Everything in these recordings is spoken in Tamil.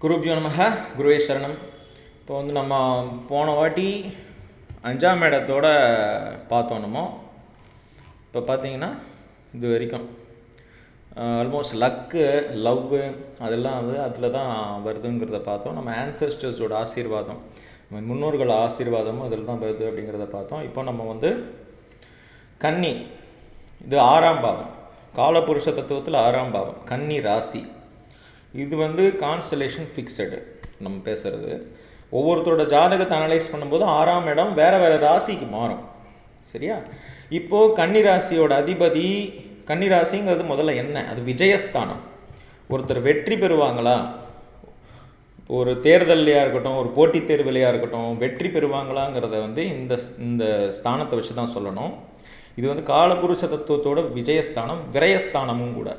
குருபியோ நமக குருவே சரணம். இப்போ நம்ம போன வாட்டி 5ஆம் இடத்தோட பார்த்தோம். நம்ம இப்போ பார்த்தீங்கன்னா இது வரைக்கும் ஆல்மோஸ்ட் லக்கு, லவ்வு அதெல்லாம் அதில் தான் வருதுங்கிறத பார்த்தோம். நம்ம ஆன்சஸ்டர்ஸோட ஆசீர்வாதம், முன்னோர்கள் ஆசீர்வாதமும் அதில் தான் வருது அப்படிங்கிறத பார்த்தோம். இப்போ நம்ம கன்னி, இது 6ஆம் பாவம், காலபுருஷ தத்துவத்தில் 6ஆம் பாவம், கன்னி ராசி. இது கான்ஸ்டலேஷன் ஃபிக்ஸடு. நம்ம பேசுகிறது ஒவ்வொருத்தரோட ஜாதகத்தை அனலைஸ் பண்ணும்போது 6ஆம் இடம் வேறு ராசிக்கு மாறும். சரியா? இப்போது கன்னி ராசியோட அதிபதி, கன்னி ராசிங்கிறது முதல்ல என்ன, அது விஜயஸ்தானம். ஒருத்தர் வெற்றி பெறுவாங்களா, ஒரு தேர்தலையாக இருக்கட்டும், ஒரு போட்டித் தேர்விலையாக இருக்கட்டும், வெற்றி பெறுவாங்களாங்கிறத இந்த ஸ்தானத்தை வச்சு தான் சொல்லணும். இது காலபுருஷ தத்துவத்தோட விஜயஸ்தானம், விரயஸ்தானமும் கூட.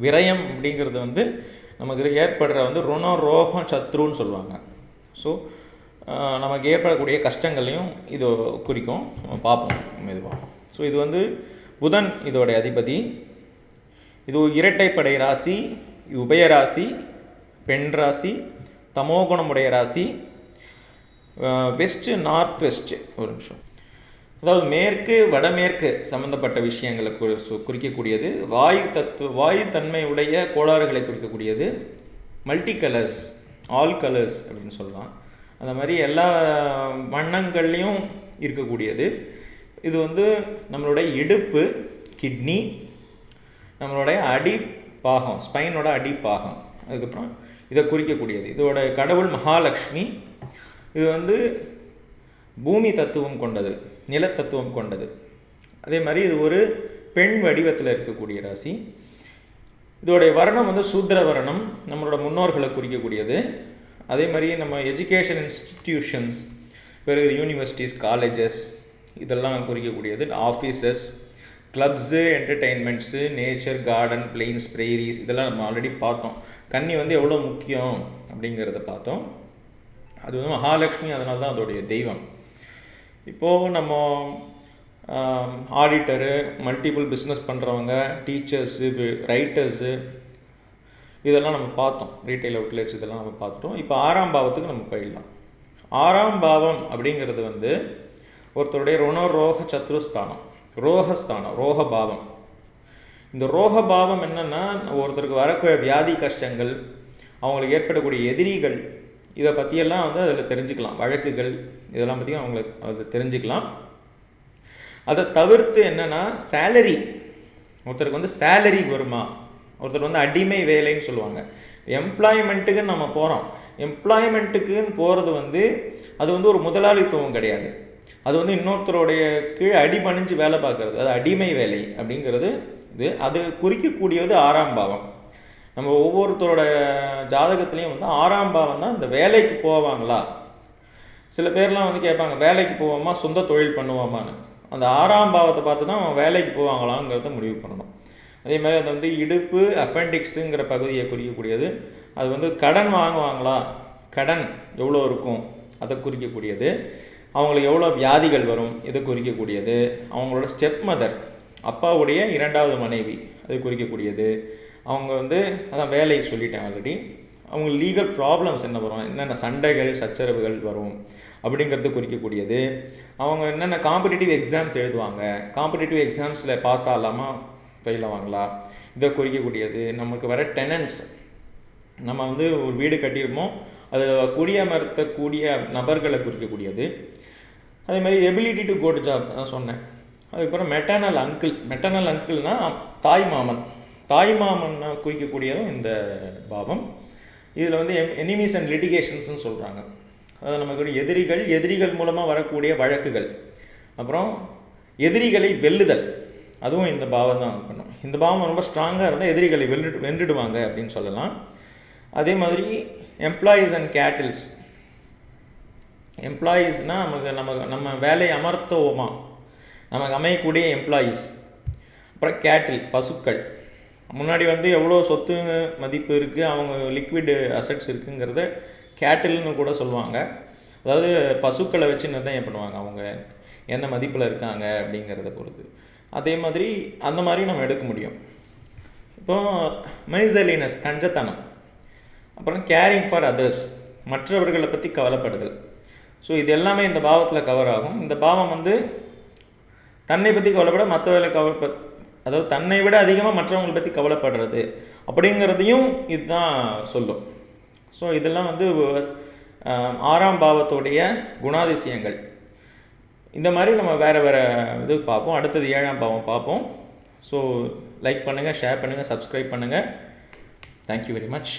விரயம் அப்படிங்கிறது நமக்கு ஏற்படுற ருணம், ரோகம், சத்ருன்னு சொல்லுவாங்க. ஸோ நமக்கு ஏற்படக்கூடிய கஷ்டங்களையும் இது குறிக்கும். பார்ப்போம் மெதுவாக. ஸோ இது புதன் இதோடைய அதிபதி. இது இரட்டைப்படை ராசி, இது உபயராசி, பெண் ராசி, தமோகுணமுடைய ராசி. வெஸ்ட்டு, நார்த் வெஸ்ட்டு, ஒரு நிமிஷம், அதாவது மேற்கு வடமேற்கு சம்மந்தப்பட்ட விஷயங்களை குறிக்கக்கூடியது. வாயு தன்மை உடைய கோளாறுகளை குறிக்கக்கூடியது. மல்டி கலர்ஸ், ஆல் கலர்ஸ் அப்படின்னு சொல்லலாம். அந்த மாதிரி எல்லா வண்ணங்கள்லேயும் இருக்கக்கூடியது. இது நம்மளுடைய இடுப்பு, கிட்னி, நம்மளுடைய அடிப்பாகம், ஸ்பைனோட அடிப்பாகம். அதுக்கப்புறம் இதை குறிக்கக்கூடியது. இதோட கடவுள் மகாலட்சுமி. இது பூமி தத்துவம் கொண்டது, நிலத்தத்துவம் கொண்டது. அதே மாதிரி இது ஒரு பெண் வடிவத்தில் இருக்கக்கூடிய ராசி. இதோடைய வர்ணம் சூத்திர வர்ணம், நம்மளோட முன்னோர்களை குறிக்கக்கூடியது. அதே மாதிரி நம்ம எஜுகேஷன் இன்ஸ்டிடியூஷன்ஸ், பிறகு யூனிவர்சிட்டிஸ், காலேஜஸ் இதெல்லாம் குறிக்கக்கூடியது. Offices, clubs, entertainments, nature, garden, plains, prairies இதெல்லாம் நம்ம ஆல்ரெடி பார்த்தோம். கன்னி எவ்வளோ முக்கியம் அப்படிங்கிறத பார்த்தோம். அது மகாலட்சுமி, அதனால தான் அதோடைய தெய்வம். இப்போது நம்ம ஆடிட்டரு, மல்டிபிள் பிஸ்னஸ் பண்ணுறவங்க, டீச்சர்ஸு, ரைட்டர்ஸு இதெல்லாம் நம்ம பார்த்தோம். ரீட்டைல் அவுட்லெட்ஸ் இதெல்லாம் நம்ம பார்த்துட்டோம். இப்போ 6ஆம் பாவத்துக்கு நம்ம போயிடலாம். 6ஆம் பாவம் அப்படிங்கிறது ஒருத்தருடைய ரோக சத்ருஸ்தானம், ரோகஸ்தானம், ரோகபாவம். இந்த ரோகபாவம் என்னென்னா, ஒருத்தருக்கு வரக்கூடிய வியாதி கஷ்டங்கள், அவங்களுக்கு ஏற்படக்கூடிய எதிரிகள், இதை பற்றியெல்லாம் அதில் தெரிஞ்சுக்கலாம். வழக்குகள் இதெல்லாம் பற்றியும் அவங்களுக்கு அதை தெரிஞ்சுக்கலாம். அதை தவிர்த்து என்னென்னா, சேலரி, ஒருத்தருக்கு சேலரி வருமா, ஒருத்தர் அடிமை வேலைன்னு சொல்லுவாங்க. எம்ப்ளாய்மெண்ட்டுக்குன்னு நம்ம போகிறோம். எம்ப்ளாய்மெண்ட்டுக்குன்னு போகிறது அது ஒரு முதலாளித்துவம் கிடையாது. அது இன்னொருத்தருடைய கீழே அடிபணிஞ்சு வேலை பார்க்குறது, அது அடிமை வேலை அப்படிங்கிறது. அது குறிக்கக்கூடியது 6ஆம் பாவம். நம்ம ஒவ்வொருத்தரோட ஜாதகத்துலேயும் 6ஆம் பாவம் தான் இந்த வேலைக்கு போவாங்களா. சில பேர்லாம் கேட்பாங்க, வேலைக்கு போவோமா, சொந்த தொழில் பண்ணுவோமான்னு. அந்த 6ஆம் பாவத்தை பார்த்து தான் அவன் வேலைக்கு போவாங்களாங்கிறத முடிவு பண்ணணும். அதே மாதிரி அது இடுப்பு, அப்பெண்டிக்ஸுங்கிற பகுதியை குறிக்கக்கூடியது. அது கடன் வாங்குவாங்களா, கடன் எவ்வளோ இருக்கும் அதை குறிக்கக்கூடியது. அவங்களுக்கு எவ்வளோ வியாதிகள் வரும் இதை குறிக்கக்கூடியது. அவங்களோட ஸ்டெப் மதர், அப்பாவுடைய 2வது மனைவி, அது குறிக்கக்கூடியது. அவங்க அதான் வேலையை சொல்லிட்டேன் ஆல்ரெடி. அவங்க லீகல் ப்ராப்ளம்ஸ் என்ன வரும், என்னென்ன சண்டைகள், சச்சரவுகள் வரும் அப்படிங்கிறது குறிக்கக்கூடியது. அவங்க என்னென்ன காம்படிட்டிவ் எக்ஸாம்ஸ் எழுதுவாங்க, காம்படிட்டிவ் எக்ஸாம்ஸில் பாஸ் ஆகலாமா, ஃபெயில் ஆவாங்களா, இதை குறிக்கக்கூடியது. நமக்கு வர டெனன்ட்ஸ், நம்ம ஒரு வீடு கட்டியிருப்போம், அது குடியமர்த்தக்கூடிய நபர்களை குறிக்கக்கூடியது. அதே மாதிரி ability to go to job நான் சொன்னேன். அதுக்கப்புறம் மெட்டர்னல் அங்கிள்னால் தாய் மாமன், தாய் மாமனை குறிக்கக்கூடியதும் இந்த பாவம். இதில் எனிமீஸ் அண்ட் லிட்டிகேஷன்ஸ்னு சொல்கிறாங்க. அதாவது நமக்கு எதிரிகள் மூலமாக வரக்கூடிய வழக்குகள், அப்புறம் எதிரிகளை வெல்லுதல், அதுவும் இந்த பாவம் தான் பண்ணும். இந்த பாவம் ரொம்ப ஸ்ட்ராங்காக இருந்தால் எதிரிகளை வென்றுடுவாங்க அப்படின்னு சொல்லலாம். அதே மாதிரி எம்ப்ளாயீஸ் அண்ட் கேட்டில்ஸ், எம்ப்ளாயீஸ்னால் நம்ம வேலையை அமர்த்துவோமா, நமக்கு அமையக்கூடிய எம்ப்ளாயீஸ். அப்புறம் கேட்டில், பசுக்கள். முன்னாடி எவ்வளோ சொத்து மதிப்பு இருக்குது, அவங்க லிக்விட் அசட்ஸ் இருக்குங்கிறத கேட்டில்னு கூட சொல்லுவாங்க. அதாவது பசுக்களை வச்சு நிர்ணயம் பண்ணுவாங்க அவங்க என்ன மதிப்பில் இருக்காங்க அப்படிங்கிறத பொறுத்து. அதே மாதிரி அந்த மாதிரி நம்ம எடுக்க முடியும். இப்போது மைசலினஸ், கஞ்சத்தனம், அப்புறம் கேரிங் ஃபார் அதர்ஸ், மற்றவர்களை பற்றி கவலைப்படுதல். ஸோ இது எல்லாமே இந்த பாவத்தில் கவர் ஆகும். இந்த பாவம் வந்து தன்னை பற்றி கவலைப்பட, மற்றவர்களை அதாவது தன்னை விட அதிகமாக மற்றவங்களை பற்றி கவலைப்படுறது அப்படிங்கிறதையும் இதுதான் சொல்லும். ஸோ இதெல்லாம் வந்து 6ஆம் பாவத்துடைய குணாதிசயங்கள். இந்த மாதிரி நம்ம வேறு இது பார்ப்போம். அடுத்தது 7ஆம் பாவம் பார்ப்போம். ஸோ லைக் பண்ணுங்கள், ஷேர் பண்ணுங்கள், சப்ஸ்கிரைப் பண்ணுங்கள். Thank you very much.